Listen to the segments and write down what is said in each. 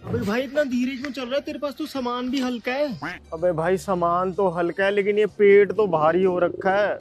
अबे भाई इतना धीरे क्यों चल रहा है? तेरे पास तो सामान भी हल्का है। अबे भाई सामान तो हल्का है लेकिन ये पेट तो भारी हो रखा है।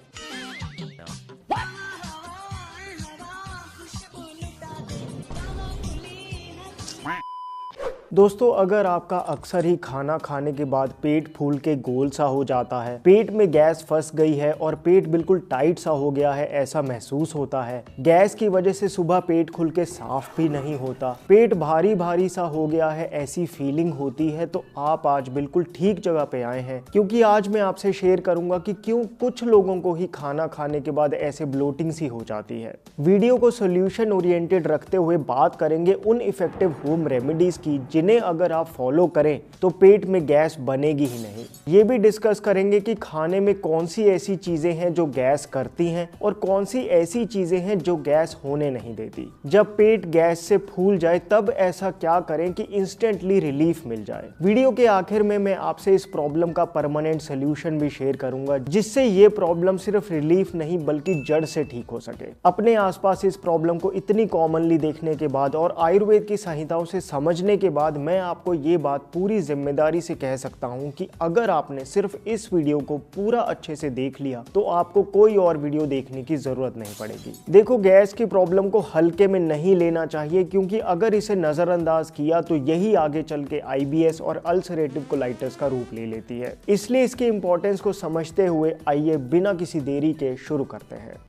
दोस्तों अगर आपका अक्सर ही खाना खाने के बाद पेट फूल के गोल सा हो जाता है, पेट में गैस फंस गई है और पेट बिल्कुल टाइट सा हो गया है ऐसा महसूस होता है, गैस की वजह से सुबह पेट खुल के साफ भी नहीं होता, पेट भारी भारी सा हो गया है ऐसी फीलिंग होती है, तो आप आज बिल्कुल ठीक जगह पे आए हैं। क्योंकि आज मैं आपसे शेयर करूंगा कि क्यों कुछ लोगों को ही खाना खाने के बाद ऐसे ब्लोटिंग सी हो जाती है। वीडियो को सोल्यूशन ओरिएंटेड रखते हुए बात करेंगे उन इफेक्टिव होम रेमेडीज की जिन्हें अगर आप फॉलो करें तो पेट में गैस बनेगी ही नहीं। ये भी डिस्कस करेंगे कि खाने में कौन सी ऐसी चीजें हैं जो गैस करती हैं और कौन सी ऐसी चीजें हैं जो गैस होने नहीं देती। जब पेट गैस से फूल जाए तब ऐसा क्या करें कि इंस्टेंटली रिलीफ मिल जाए। वीडियो के आखिर में मैं आपसे इस प्रॉब्लम का परमानेंट सोल्यूशन भी शेयर करूंगा जिससे ये प्रॉब्लम सिर्फ रिलीफ नहीं बल्कि जड़ से ठीक हो सके। अपने आसपास इस प्रॉब्लम को इतनी कॉमनली देखने के बाद और आयुर्वेद की संहिताओं से समझने के बाद मैं आपको ये बात पूरी जिम्मेदारी से कह सकता हूं कि अगर आपने सिर्फ इस वीडियो को पूरा अच्छे से देख लिया तो आपको कोई और वीडियो देखने की जरूरत नहीं पड़ेगी। देखो गैस की प्रॉब्लम को हल्के में नहीं लेना चाहिए क्योंकि अगर इसे नजरअंदाज किया तो यही आगे चल के IBS और अल्सरेटिव कोलाइटिस का रूप ले लेती है। इसलिए इसकी इंपॉर्टेंस को समझते हुए आइए बिना किसी देरी के शुरू करते हैं।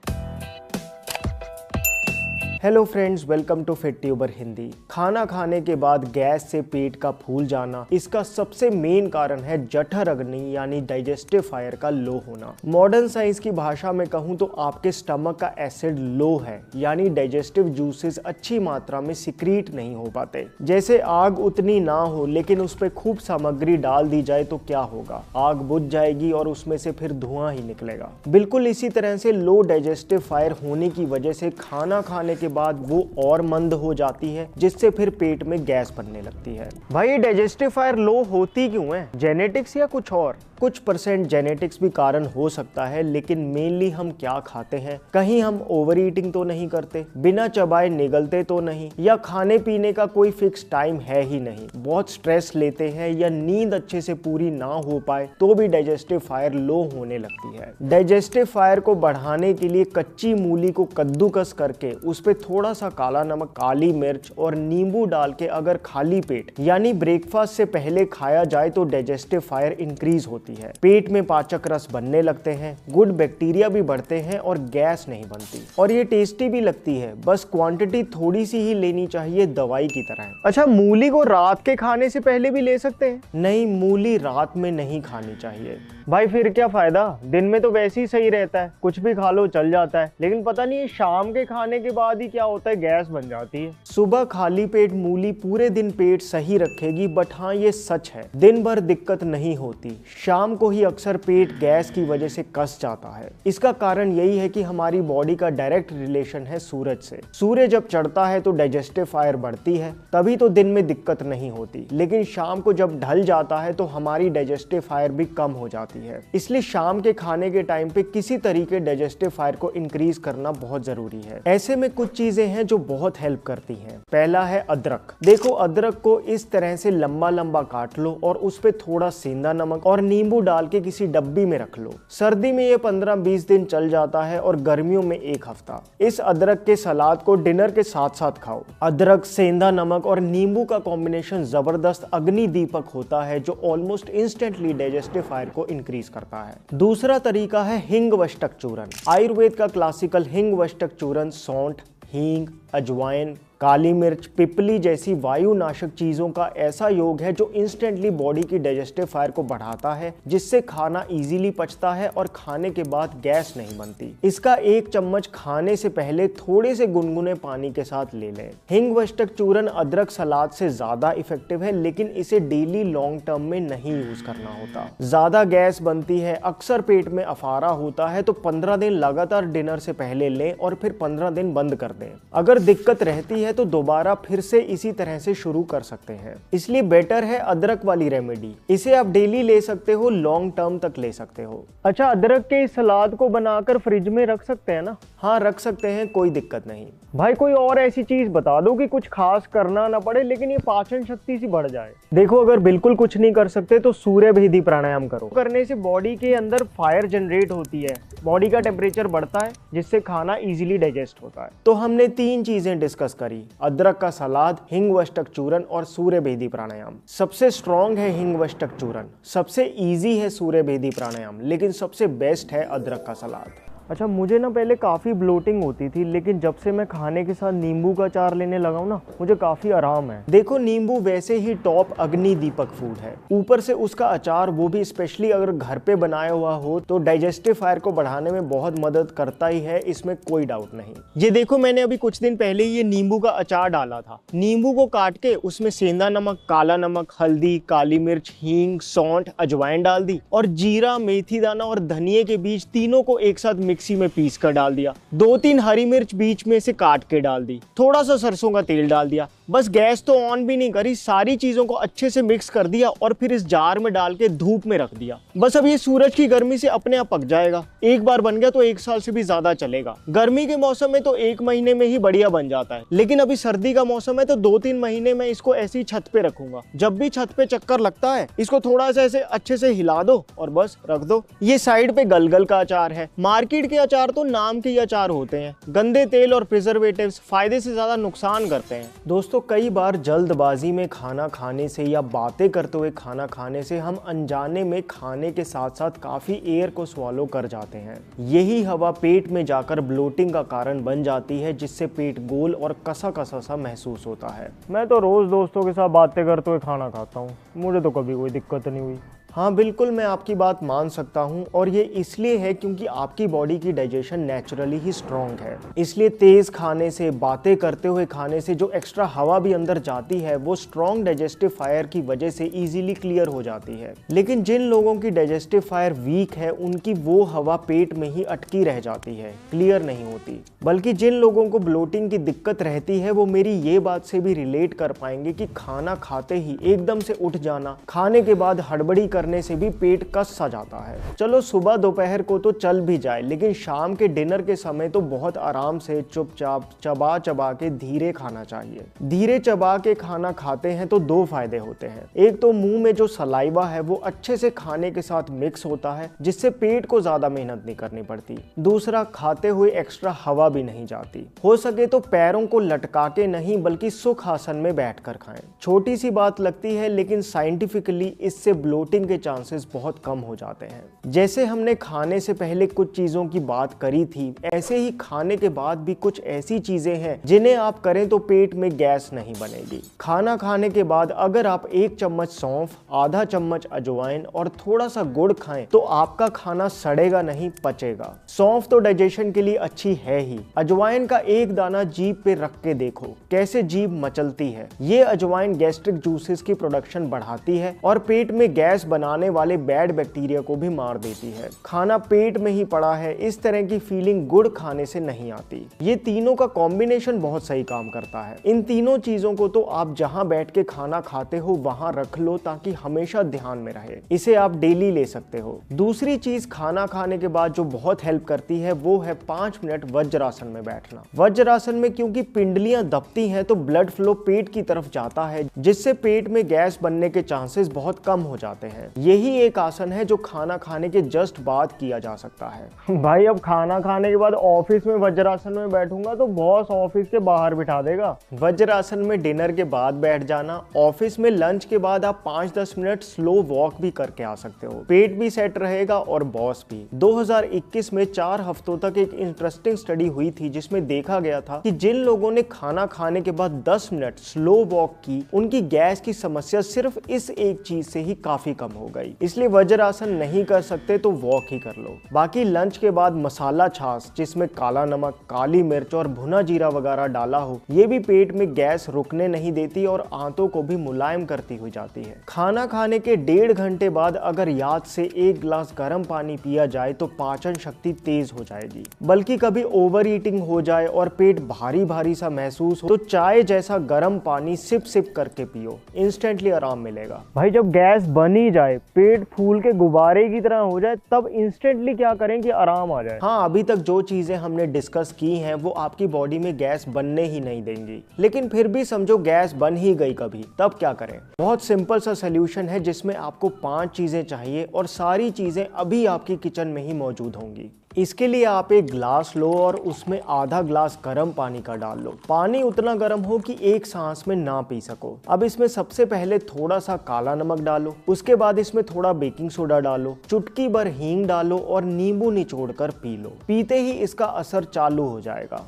Hello friends, welcome to Fit Tuber Hindi. खाना खाने के बाद गैस से पेट का फूल जाना, इसका सबसे मेन कारण है जठर अग्नि यानी डाइजेस्टिव फायर का लो होना। मॉडर्न साइंस की भाषा में कहूँ तो आपके स्टमक का एसिड लो है यानी डाइजेस्टिव जूसेस अच्छी मात्रा में सिक्रीट नहीं हो पाते। जैसे आग उतनी ना हो लेकिन उस पर खूब सामग्री डाल दी जाए तो क्या होगा, आग बुझ जाएगी और उसमें से फिर धुआं ही निकलेगा। बिल्कुल इसी तरह से लो डाइजेस्टिव फायर होने की वजह से खाना खाने के बाद वो और मंद हो जाती है जिससे फिर पेट में गैस बनने लगती है। भाई डाइजेस्टिव फायर लो होती क्यों है? जेनेटिक्स या कुछ और? कुछ % जेनेटिक्स भी कारण हो सकता है लेकिन मेनली हम क्या खाते हैं। कहीं हम ओवर ईटिंग तो नहीं करते, बिना चबाए निगलते तो नहीं, या खाने पीने का कोई फिक्स टाइम है ही नहीं, बहुत स्ट्रेस लेते हैं या नींद अच्छे से पूरी ना हो पाए तो भी डाइजेस्टिव फायर लो होने लगती है। डाइजेस्टिव फायर को बढ़ाने के लिए कच्ची मूली को कद्दूकस करके उस पर थोड़ा सा काला नमक, काली मिर्च और नींबू डाल के अगर खाली पेट यानी ब्रेकफास्ट से पहले खाया जाए तो डाइजेस्टिव फायर इंक्रीज होती है। पेट में पाचक रस बनने लगते हैं, गुड बैक्टीरिया भी बढ़ते हैं और गैस नहीं बनती, और ये टेस्टी भी लगती है। बस क्वांटिटी थोड़ी सी ही लेनी चाहिए, दवाई की तरह। अच्छा, मूली को रात के खाने से पहले भी ले सकते हैं? नहीं, मूली रात में नहीं खानी चाहिए। भाई फिर क्या फायदा, दिन में तो वैसे ही सही रहता है, कुछ भी खा लो चल जाता है, लेकिन पता नहीं शाम के खाने के बाद ही क्या होता है, गैस बन जाती है। सुबह खाली पेट मूली पूरे दिन पेट सही रखेगी, बट हाँ ये सच है दिन भर दिक्कत नहीं होती, शाम को ही अक्सर पेट गैस की वजह से कस जाता है। इसका कारण यही है कि हमारी बॉडी का डायरेक्ट रिलेशन है सूरज से। सूर्य जब चढ़ता है तो डाइजेस्टिव फायर बढ़ती है, तभी तो दिन में दिक्कत नहीं होती, लेकिन शाम को जब ढल जाता है तो हमारी डाइजेस्टिव फायर भी कम हो जाती है। इसलिए शाम के खाने के टाइम पे किसी तरीके डाइजेस्टिव फायर को इंक्रीज करना बहुत जरूरी है। ऐसे में कुछ चीजें हैं जो बहुत हेल्प करती हैं। पहला है अदरक। देखो अदरक को इस तरह से लंबा लंबा काट लो और उस पे थोड़ा सेंधा नमक और नींबू डाल के किसी डब्बी में रख लो। सर्दी में ये 15-20 दिन चल जाता है और गर्मियों में 1 हफ्ता। इस अदरक के सलाद को डिनर के साथ साथ खाओ। अदरक, सेंधा नमक और नींबू का कॉम्बिनेशन जबरदस्त अग्नि दीपक होता है जो ऑलमोस्ट इंस्टेंटली डाइजेस्टिव फायर को इंक्रीज करता है। दूसरा तरीका है हिंग वष्टक चूर्ण। आयुर्वेद का क्लासिकल हिंग वष्टक चूर्ण सौंठ, हींग, अजवाइन, काली मिर्च, पिपली जैसी वायुनाशक चीजों का ऐसा योग है जो इंस्टेंटली बॉडी की डाइजेस्टिव फायर को बढ़ाता है, जिससे खाना इजीली पचता है और खाने के बाद गैस नहीं बनती। इसका 1 चम्मच खाने से पहले थोड़े से गुनगुने पानी के साथ ले लें। हिंग वष्टक चूर्ण अदरक सलाद से ज्यादा इफेक्टिव है, लेकिन इसे डेली लॉन्ग टर्म में नहीं यूज करना होता। ज्यादा गैस बनती है, अक्सर पेट में अफारा होता है, तो 15 दिन लगातार डिनर से पहले लें और फिर 15 दिन बंद कर दें। अगर दिक्कत रहती है है तो दोबारा फिर से इसी तरह से शुरू कर सकते हैं। इसलिए बेटर है अदरक वाली रेमेडी। इसे आप डेली ले सकते हो, लॉन्ग टर्म तक ले सकते हो। अच्छा, अदरक के इस सलाद को बनाकर फ्रिज में रख सकते हैं ना? हाँ, रख सकते हैं, कोई दिक्कत नहीं। भाई कोई और ऐसी चीज बता दो कि कुछ खास करना ना पड़े लेकिन ये पाचन शक्ति सी बढ़ जाए। देखो, अगर बिल्कुल कुछ नहीं कर सकते तो सूर्य भेदी प्राणायाम करो। करने से बॉडी के अंदर फायर जनरेट होती है, बॉडी का टेम्परेचर बढ़ता है, जिससे खाना इजीली डाइजेस्ट होता है। तो हमने 3 चीजें डिस्कस करी, अदरक का सलाद, हिंग वष्टक चूर्ण और सूर्य भेदी प्राणायाम। सबसे स्ट्रॉन्ग है हिंग वष्टक चूर्ण, सबसे इजी है सूर्य भेदी प्राणायाम, लेकिन सबसे बेस्ट है अदरक का सलाद। अच्छा, मुझे ना पहले काफ़ी ब्लोटिंग होती थी, लेकिन जब से मैं खाने के साथ नींबू का अचार लेने लगा हूँ ना, मुझे काफ़ी आराम है। देखो, नींबू वैसे ही टॉप अग्नि दीपक फूड है, ऊपर से उसका अचार, वो भी स्पेशली अगर घर पे बनाया हुआ हो, तो डाइजेस्टिव फायर को बढ़ाने में बहुत मदद करता ही है, इसमें कोई डाउट नहीं। ये देखो, मैंने अभी कुछ दिन पहले ये नींबू का अचार डाला था। नींबू को काट के उसमें सेंधा नमक, काला नमक, हल्दी, काली मिर्च, हींग, सौंठ, अजवाइन डाल दी और जीरा, मेथी दाना और धनिये के बीज तीनों को एक साथ मिक्सी में पीस कर डाल दिया। 2-3 हरी मिर्च बीच में से काट के डाल दी, थोड़ा सा सरसों का तेल डाल दिया, बस गैस तो ऑन भी नहीं करी, सारी चीजों को अच्छे से मिक्स कर दिया और फिर इस जार में डाल के धूप में रख दिया। बस अब ये सूरज की गर्मी से अपने आप पक जाएगा। एक बार बन गया तो 1 साल से भी ज्यादा चलेगा। गर्मी के मौसम में तो 1 महीने में ही बढ़िया बन जाता है, लेकिन अभी सर्दी का मौसम है तो 2-3 महीने में इसको ऐसे ही छत पे रखूंगा। जब भी छत पे चक्कर लगता है, इसको थोड़ा सा ऐसे अच्छे से हिला दो और बस रख दो। ये साइड पे गलगल का अचार है। मार्केट के अचार तो नाम के ही अचार होते हैं, गंदे तेल और प्रिजर्वेटिव्स फायदे से ज्यादा नुकसान करते हैं। दोस्तों, कई बार जल्दबाजी में खाना खाने से या बातें करते हुए खाना खाने से हम अनजाने में खाने के साथ साथ काफी एयर को स्वॉलो कर जाते हैं। यही हवा पेट में जाकर ब्लोटिंग का कारण बन जाती है, जिससे पेट गोल और कसा कसा सा महसूस होता है। मैं तो रोज दोस्तों के साथ बातें करते हुए खाना खाता हूँ, मुझे तो कभी कोई दिक्कत नहीं हुई। हाँ, बिल्कुल, मैं आपकी बात मान सकता हूँ, और ये इसलिए है क्योंकि आपकी बॉडी की डाइजेशन नेचुरली ही स्ट्रॉन्ग है। इसलिए तेज खाने से, बातें करते हुए खाने से जो एक्स्ट्रा हवा भी अंदर जाती है, वो स्ट्रॉन्ग डाइजेस्टिव फायर की वजह से इजीली क्लियर हो जाती है। लेकिन जिन लोगों की डाइजेस्टिव फायर वीक है, उनकी वो हवा पेट में ही अटकी रह जाती है, क्लियर नहीं होती। बल्कि जिन लोगों को ब्लोटिंग की दिक्कत रहती है, वो मेरी ये बात से भी रिलेट कर पाएंगे कि खाना खाते ही एकदम से उठ जाना, खाने के बाद हड़बड़ी करने से भी पेट कस सा जाता है। चलो, सुबह दोपहर को तो चल भी जाए, लेकिन शाम के डिनर के समय तो बहुत आराम से चुपचाप चबा चबा के धीरे खाना चाहिए। धीरे चबा के खाना खाते हैं तो 2 फायदे होते हैं। एक तो मुंह में जो सलाइवा है वो अच्छे से खाने के साथ मिक्स होता है, जिससे पेट को ज्यादा मेहनत नहीं करनी पड़ती। दूसरा, खाते हुए एक्स्ट्रा हवा भी नहीं जाती। हो सके तो पैरों को लटका के नहीं, बल्कि सुख आसन में बैठकर खाएं। छोटी सी बात लगती है, लेकिन साइंटिफिकली इससे ब्लोटिंग के चांसेस बहुत कम हो जाते हैं। जैसे हमने खाने से पहले कुछ चीजों की बात करी थी, ऐसे ही खाने के बाद भी कुछ ऐसी चीजें हैं जिन्हें आप करें तो पेट में गैस नहीं बनेगी। खाना खाने के बाद अगर आप 1 चम्मच सौंफ, आधा चम्मच अजवाइन और थोड़ा सा गुड़ खाएं तो आपका खाना सड़ेगा नहीं, पचेगा। सौंफ तो डाइजेशन के लिए अच्छी है ही। अजवाइन का 1 दाना जीभ पे रख के देखो कैसे जीभ मचलती है। ये अजवाइन गैस्ट्रिक जूसेस की प्रोडक्शन बढ़ाती है और पेट में गैस बनाने वाले बैड बैक्टीरिया को भी मार देती है। खाना पेट में ही पड़ा है, इस तरह की फीलिंग गुड़ खाने से नहीं आती। ये तीनों का कॉम्बिनेशन बहुत सही काम करता है। इन तीनों चीजों को तो आप जहां बैठ के खाना खाते हो वहां रख लो, ताकि हमेशा ध्यान में रहे। इसे आप डेली ले सकते हो। दूसरी चीज खाना खाने के बाद जो बहुत हेल्प करती है, वो है 5 मिनट वज्रासन में बैठना। वज्रासन में क्योंकि पिंडलियां दबती हैं तो ब्लड फ्लो पेट की तरफ जाता है, जिससे पेट में गैस बनने के चांसेस बहुत कम हो जाते हैं। यही एक आसन है जो खाना खाने के जस्ट बाद किया जा सकता है। भाई, अब खाना खाने के बाद ऑफिस में वज्रासन में बैठूंगा तो बॉस ऑफिस के बाहर बिठा देगा। वज्रासन में डिनर के बाद बैठ जाना। ऑफिस में लंच के बाद आप 5-10 मिनट स्लो वॉक भी करके आ सकते हो। पेट भी सेट रहेगा और बॉस भी। 2021 में 4 हफ्तों तक एक इंटरेस्टिंग स्टडी हुई थी, जिसमें देखा गया था कि जिन लोगों ने खाना खाने के बाद 10 मिनट स्लो वॉक की, उनकी गैस की समस्या सिर्फ इस एक चीज से ही काफी कम हो हो गई। इसलिए वज्रासन नहीं कर सकते तो वॉक ही कर लो। बाकी लंच के बाद मसाला छाछ जिसमें काला नमक, काली मिर्च और भुना जीरा वगैरह डाला हो, ये भी पेट में गैस रुकने नहीं देती और आंतों को भी मुलायम करती हुई जाती है। खाना खाने के 1.5 घंटे बाद अगर याद से 1 गिलास गर्म पानी पिया जाए तो पाचन शक्ति तेज हो जाएगी। बल्कि कभी ओवर ईटिंग हो जाए और पेट भारी भारी सा महसूस हो तो चाय जैसा गर्म पानी सिप सिप करके पियो, इंस्टेंटली आराम मिलेगा। भाई जब गैस बन ही जाए, पेट फूल के गुब्बारे की तरह हो जाए, तब इंस्टेंटली क्या करें कि आराम आ जाए? हाँ, अभी तक जो चीजें हमने डिस्कस की हैं वो आपकी बॉडी में गैस बनने ही नहीं देंगी। लेकिन फिर भी समझो गैस बन ही गई कभी, तब क्या करें? बहुत सिंपल सा सोल्यूशन है जिसमें आपको 5 चीजें चाहिए और सारी चीजें अभी आपकी किचन में ही मौजूद होंगी। इसके लिए आप एक ग्लास लो और उसमें आधा ग्लास गर्म पानी का डाल लो। पानी उतना गर्म हो कि एक सांस में ना पी सको। अब इसमें सबसे पहले थोड़ा सा काला नमक डालो, उसके बाद इसमें थोड़ा बेकिंग सोडा डालो, चुटकी भर हींग डालो और नींबू निचोड़कर पी लो। पीते ही इसका असर चालू हो जाएगा।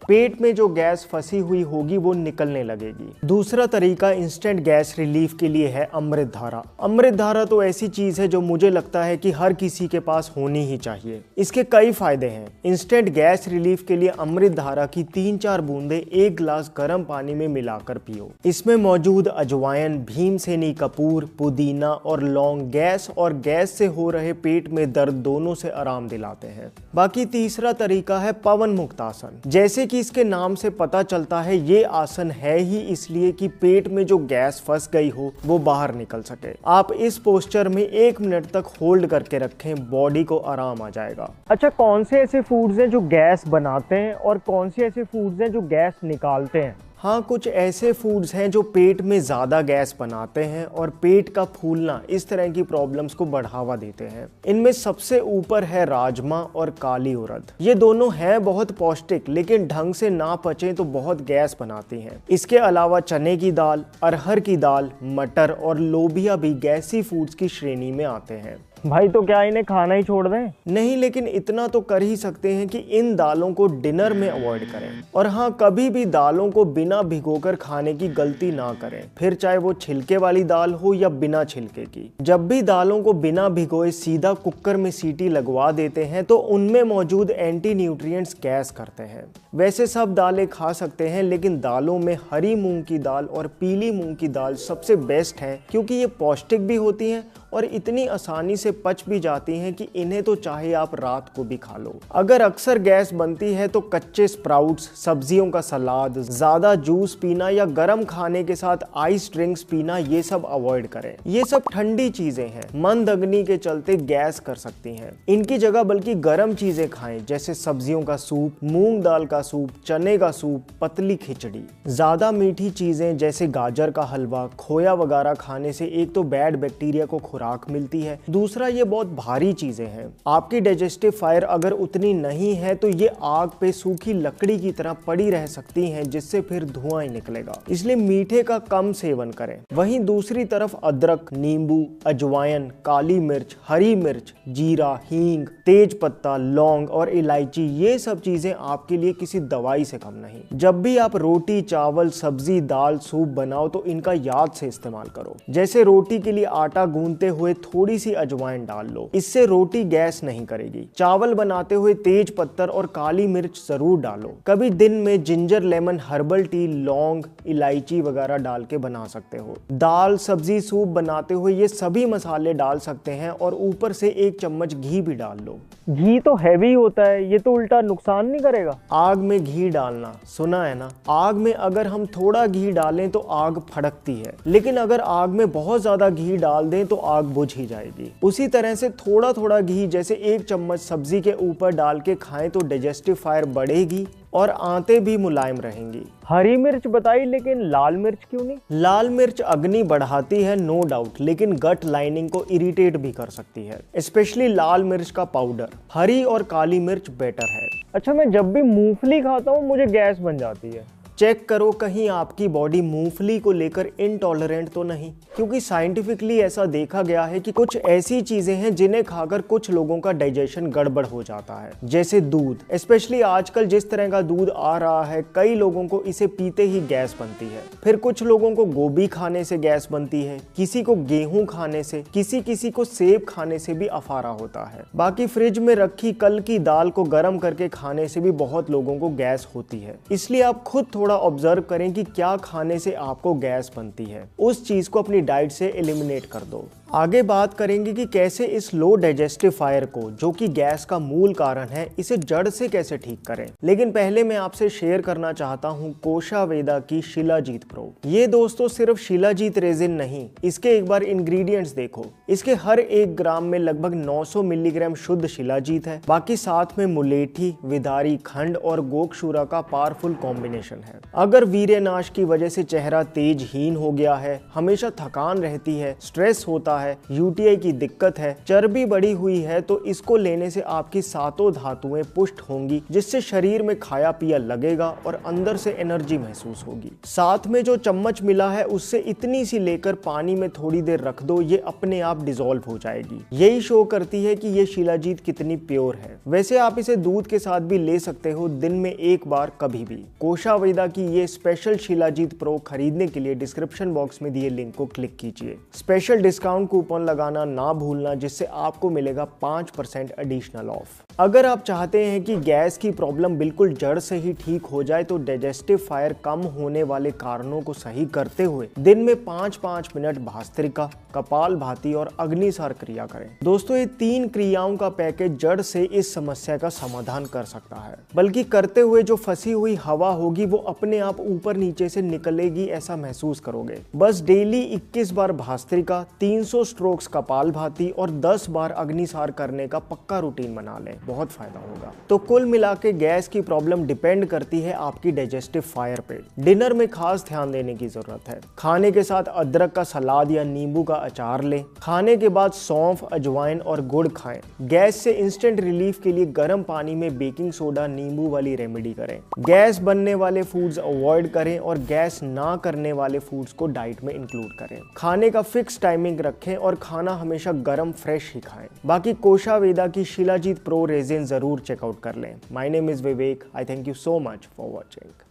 पेट में जो गैस फंसी हुई होगी वो निकलने लगेगी। दूसरा तरीका इंस्टेंट गैस रिलीफ के लिए है अमृत धारा। अमृत धारा तो ऐसी चीज है जो मुझे लगता है कि हर किसी के पास होनी ही चाहिए। इसके कई फायदे हैं। इंस्टेंट गैस रिलीफ के लिए अमृत धारा की 3-4 बूंदे 1 गिलास गर्म पानी में मिलाकर पियो। इसमें मौजूद अजवाइन, भीमसेनी कपूर, पुदीना और लौंग गैस और गैस से हो रहे पेट में दर्द दोनों से आराम दिलाते हैं। बाकी तीसरा तरीका है पवन मुक्त आसन। जैसे कि इसके नाम से पता चलता है, ये आसन है ही इसलिए कि पेट में जो गैस फंस गई हो वो बाहर निकल सके। आप इस पोस्चर में 1 मिनट तक होल्ड करके रखें, बॉडी को आराम आ जाएगा। अच्छा, कौन से ऐसे फूड्स हैं जो गैस बनाते हैं और कौन से ऐसे फूड्स हैं जो गैस निकालते हैं? हाँ, कुछ ऐसे फूड्स हैं जो पेट में ज़्यादा गैस बनाते हैं और पेट का फूलना इस तरह की प्रॉब्लम्स को बढ़ावा देते हैं। इनमें सबसे ऊपर है राजमा और काली उड़द। ये दोनों हैं बहुत पौष्टिक, लेकिन ढंग से ना पचें तो बहुत गैस बनाती हैं। इसके अलावा चने की दाल, अरहर की दाल, मटर और लोबिया भी गैसी फूड्स की श्रेणी में आते हैं। भाई तो क्या इन्हें खाना ही छोड़ दें? नहीं, लेकिन इतना तो कर ही सकते हैं कि इन दालों को डिनर में अवॉइड करें। और हाँ, कभी भी दालों को बिना भिगोकर खाने की गलती ना करें, फिर चाहे वो छिलके वाली दाल हो या बिना छिलके की। जब भी दालों को बिना भिगोए सीधा कुकर में सीटी लगवा देते हैं तो उनमें मौजूद एंटी न्यूट्रिएंट्स गैस करते हैं। वैसे सब दालें खा सकते हैं, लेकिन दालों में हरी मूंग की दाल और पीली मूंग की दाल सबसे बेस्ट है, क्योंकि ये पौष्टिक भी होती हैं और इतनी आसानी से पच भी जाती हैं कि इन्हें तो चाहे आप रात को भी खा लो। अगर अक्सर गैस बनती है तो कच्चे स्प्राउट्स, सब्जियों का सलाद, ज्यादा जूस पीना या गर्म खाने के साथ आइस ड्रिंक्स पीना, ये सब अवॉइड करें। ये सब ठंडी चीजें हैं, मंद अग्नि के चलते गैस कर सकती हैं। इनकी जगह बल्कि गर्म चीजें खाएं, जैसे सब्जियों का सूप, मूंग दाल का सूप, चने का सूप, पतली खिचड़ी। ज्यादा मीठी चीजें जैसे गाजर का हलवा, खोया वगैरह खाने से एक तो बैड बैक्टीरिया को खुराक मिलती है, दूसरा ये बहुत भारी चीजें हैं। आपकी डाइजेस्टिव फायर अगर उतनी नहीं है तो ये आग पे सूखी लकड़ी की तरह पड़ी रह सकती हैं, जिससे फिर धुआं ही निकलेगा। इसलिए मीठे का कम सेवन करें। वहीं दूसरी तरफ अदरक, नींबू, अजवाइन, काली मिर्च, हरी मिर्च, जीरा, हींग, तेज पत्ता, लौंग और इलायची, ये सब चीजें आपके लिए किसी दवाई से कम नहीं। जब भी आप रोटी, चावल, सब्जी, दाल, सूप बनाओ तो इनका याद से इस्तेमाल करो। जैसे रोटी के लिए आटा गूंथते हुए थोड़ी सी अजवाइन डाल लो, इससे रोटी गैस नहीं करेगी। चावल बनाते हुए तेज पत्तर और काली मिर्च जरूर डालो। कभी दिन में जिंजर लेमन हर्बल टी, लौंग, इलायची वगैरह डाल के बना सकते हो। दाल, सब्जी, सूप बनाते हुए ये सभी मसाले डाल सकते हैं और ऊपर से 1 चम्मच घी भी डाल लो। घी तो हैवी होता है, ये तो उल्टा नुकसान नहीं करेगा? आग में घी डालना सुना है ना? आग में अगर हम थोड़ा घी डालें तो आग फड़कती है, लेकिन अगर आग में बहुत ज्यादा घी डाल दें तो आग बुझ ही जाएगी। उसी तरह से थोड़ा थोड़ा घी, जैसे 1 चम्मच सब्जी के ऊपर डाल के खाएं तो डाइजेस्टिव फायर बढ़ेगी और आंतें भी मुलायम रहेंगी। हरी मिर्च बताई, लेकिन लाल मिर्च क्यों नहीं? लाल मिर्च अग्नि बढ़ाती है नो डाउट, लेकिन गट लाइनिंग को इरिटेट भी कर सकती है, स्पेशली लाल मिर्च का पाउडर। हरी और काली मिर्च बेटर है। अच्छा, मैं जब भी मूंगफली खाता हूँ मुझे गैस बन जाती है। चेक करो कहीं आपकी बॉडी मूंगफली को लेकर इनटॉलरेंट तो नहीं, क्योंकि साइंटिफिकली ऐसा देखा गया है कि कुछ ऐसी चीजें हैं जिन्हें खाकर कुछ लोगों का डाइजेशन गड़बड़ हो जाता है, जैसे दूध। स्पेशली आजकल जिस तरह का दूध आ रहा है, कई लोगों को इसे पीते ही गैस बनती है। फिर कुछ लोगों को गोभी खाने से गैस बनती है, किसी को गेहूं खाने से, किसी को सेब खाने से भी अफारा होता है। बाकी फ्रिज में रखी कल की दाल को गर्म करके खाने से भी बहुत लोगों को गैस होती है। इसलिए आप खुद थोड़ा ऑब्जर्व करें कि क्या खाने से आपको गैस बनती है, उस चीज को अपनी डाइट से एलिमिनेट कर दो। आगे बात करेंगे कि कैसे इस लो डाइजेस्टिव फायर को, जो कि गैस का मूल कारण है, इसे जड़ से कैसे ठीक करें। लेकिन पहले मैं आपसे शेयर करना चाहता हूँ कोशावेदा की शिलाजीत प्रो। ये दोस्तों सिर्फ शिलाजीत रेजिन नहीं, इसके एक बार इंग्रेडिएंट्स देखो। इसके हर 1 ग्राम में लगभग 900 मिलीग्राम शुद्ध शिलाजीत है, बाकी साथ में मुलेठी, विदारी खंड और गोकशूरा का पावरफुल कॉम्बिनेशन है। अगर वीर्यनाश की वजह से चेहरा तेजहीन हो गया है, हमेशा थकान रहती है, स्ट्रेस होता है, यूटीआई की दिक्कत है, चर्बी बढ़ी हुई है, तो इसको लेने से आपकी सातों धातुएं पुष्ट होंगी, जिससे शरीर में खाया पिया लगेगा और अंदर से एनर्जी महसूस होगी। साथ में जो चम्मच मिला है उससे इतनी सी लेकर पानी में थोड़ी देर रख दो, ये अपने आप डिसॉल्व हो जाएगी। यही शो करती है कि ये शिलाजीत कितनी प्योर है। वैसे आप इसे दूध के साथ भी ले सकते हो, दिन में 1 बार कभी भी। कोशावेदा की ये स्पेशल शिलाजीत प्रो खरीदने के लिए डिस्क्रिप्शन बॉक्स में दिए लिंक को क्लिक कीजिए। स्पेशल डिस्काउंट कूपन लगाना ना भूलना, जिससे आपको मिलेगा 5% एडिशनल ऑफ। अगर आप चाहते हैं कि गैस की प्रॉब्लम बिल्कुल जड़ से ही ठीक हो जाए, तो डाइजेस्टिव फायर कम होने वाले कारणों को सही करते हुए दिन में 5-5 मिनट भास्त्रिका, कपालभाति और अग्निसार क्रिया करें। दोस्तों, ये 3 क्रियाओं का पैकेज जड़ से इस समस्या का समाधान कर सकता है। बल्कि करते हुए जो फंसी हुई हवा होगी वो अपने आप ऊपर नीचे से निकलेगी, ऐसा महसूस करोगे। बस डेली 21 बार भास्त्रिका, 300 स्ट्रोक्स कपालभाति और 10 बार अग्निसार करने का पक्का रूटीन बना लें, बहुत फायदा होगा। तो कुल मिला के गैस की प्रॉब्लम डिपेंड करती है आपकी डाइजेस्टिव फायर पे। डिनर में खास ध्यान देने की जरूरत है। खाने के साथ अदरक का सलाद या नींबू का अचार लें। खाने के बाद सौंफ, अजवाइन और गुड़ खाएं। गैस से इंस्टेंट रिलीफ के लिए गर्म पानी में बेकिंग सोडा, नींबू वाली रेमेडी करें। गैस बनने वाले फूड्स अवॉइड करें और गैस ना करने वाले फूड्स को डाइट में इंक्लूड करें। खाने का फिक्स टाइमिंग रखें और खाना हमेशा गर्म फ्रेश ही खाएं। बाकी कोशावेदा की शिलाजीत प्रो रेजिन जरूर चेकआउट कर लें। My name is Vivek. I thank you so much for watching.